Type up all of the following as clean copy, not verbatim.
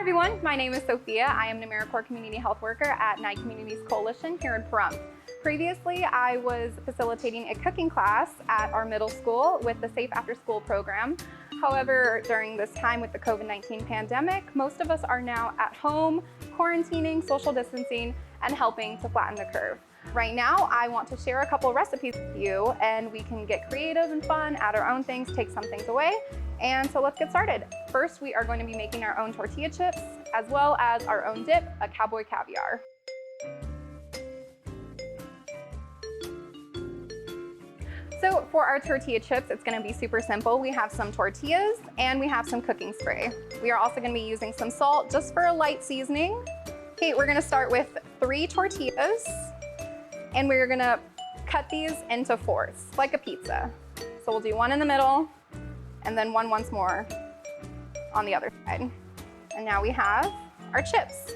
everyone, my name is Sofia. I am an AmeriCorps Community Health Worker at NyECC Communities Coalition here in Pahrump. Previously, I was facilitating a cooking class at our middle school with the Safe After School program. However, during this time with the COVID-19 pandemic, most of us are now at home, quarantining, social distancing, and helping to flatten the curve. Right now, I want to share a couple recipes with you, and we can get creative and fun, add our own things, take some things away. And so let's get started. First, we are going to be making our own tortilla chips, as well as our own dip, a Cowboy Caviar. So for our tortilla chips, it's going to be super simple. We have some tortillas and we have some cooking spray. We are also going to be using some salt just for a light seasoning. Okay, we're going to start with 3 tortillas and we're going to cut these into fourths, like a pizza. So we'll do one in the middle and then one once more on the other side. And now we have our chips.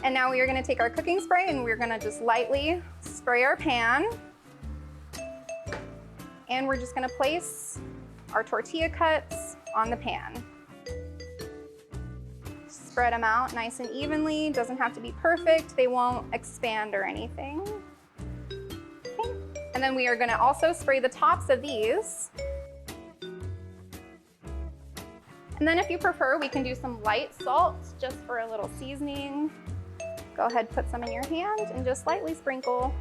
And now we are going to take our cooking spray and we're going to just lightly spray our pan. And we're just going to place our tortilla cuts on the pan. Spread them out nice and evenly. Doesn't have to be perfect. They won't expand or anything. Okay. And then we are going to also spray the tops of these. And then if you prefer, we can do some light salt just for a little seasoning. Go ahead, put some in your hand and just lightly sprinkle.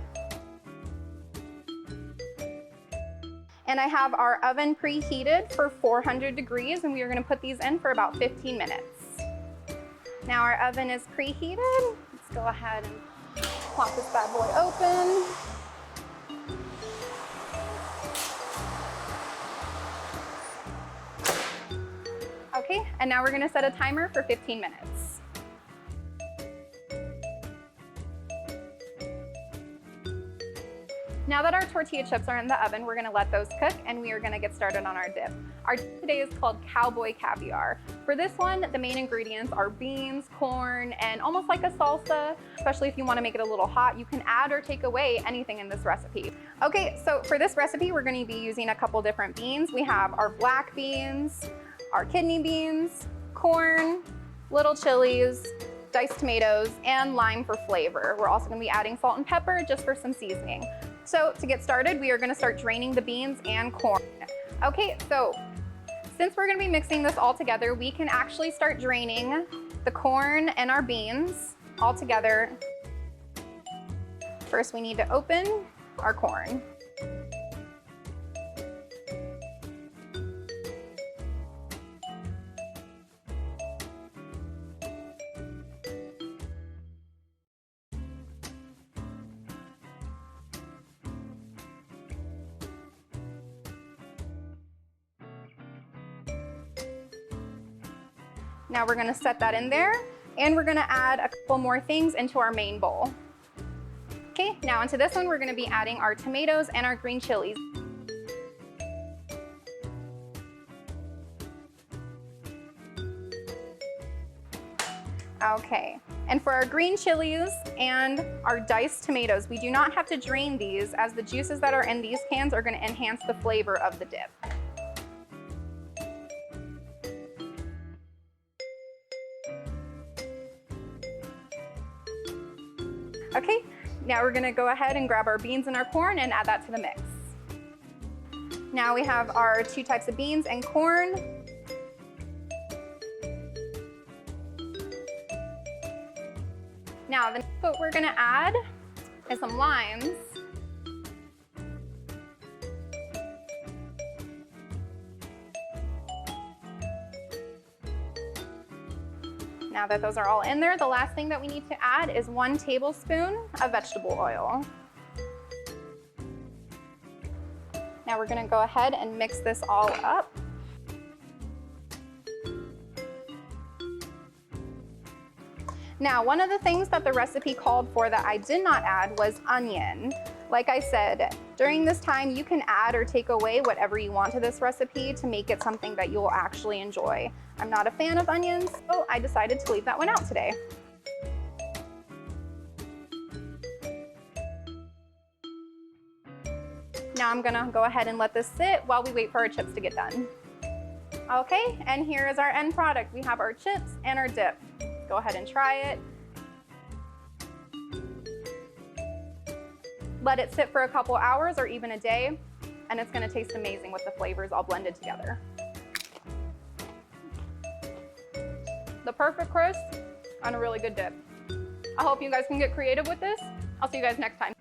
And I have our oven preheated for 400 degrees and we are going to put these in for about 15 minutes. Now our oven is preheated. Let's go ahead and pop this bad boy open. Okay, and now we're going to set a timer for 15 minutes. Now that our tortilla chips are in the oven, we're going to let those cook and we are going to get started on our dip. Our dip today is called Cowboy Caviar. For this one, the main ingredients are beans, corn, and almost like a salsa. Especially if you want to make it a little hot, you can add or take away anything in this recipe. Okay, so for this recipe, we're going to be using a couple different beans. We have our black beans, our kidney beans, corn, little chilies, diced tomatoes, and lime for flavor. We're also going to be adding salt and pepper just for some seasoning. So to get started, we are going to start draining the beans and corn. Okay, so since we're going to be mixing this all together, we can actually start draining the corn and our beans all together. First, we need to open our corn. Now we're going to set that in there and we're going to add a couple more things into our main bowl. Okay, now into this one we're going to be adding our tomatoes and our green chilies. Okay, and for our green chilies and our diced tomatoes, we do not have to drain these as the juices that are in these cans are going to enhance the flavor of the dip. Okay, now we're going to go ahead and grab our beans and our corn and add that to the mix. Now we have our 2 types of beans and corn. Now, what we're going to add is some limes. Now that those are all in there, the last thing that we need to add is 1 tablespoon of vegetable oil. Now we're going to go ahead and mix this all up. Now, one of the things that the recipe called for that I did not add was onion. Like I said, during this time you can add or take away whatever you want to this recipe to make it something that you will actually enjoy. I'm not a fan of onions, so I decided to leave that one out today. Now I'm gonna go ahead and let this sit while we wait for our chips to get done. Okay, and here is our end product. We have our chips and our dip. Go ahead and try it. Let it sit for a couple hours or even a day, and it's gonna taste amazing with the flavors all blended together. The perfect crisp on a really good dip. I hope you guys can get creative with this. I'll see you guys next time.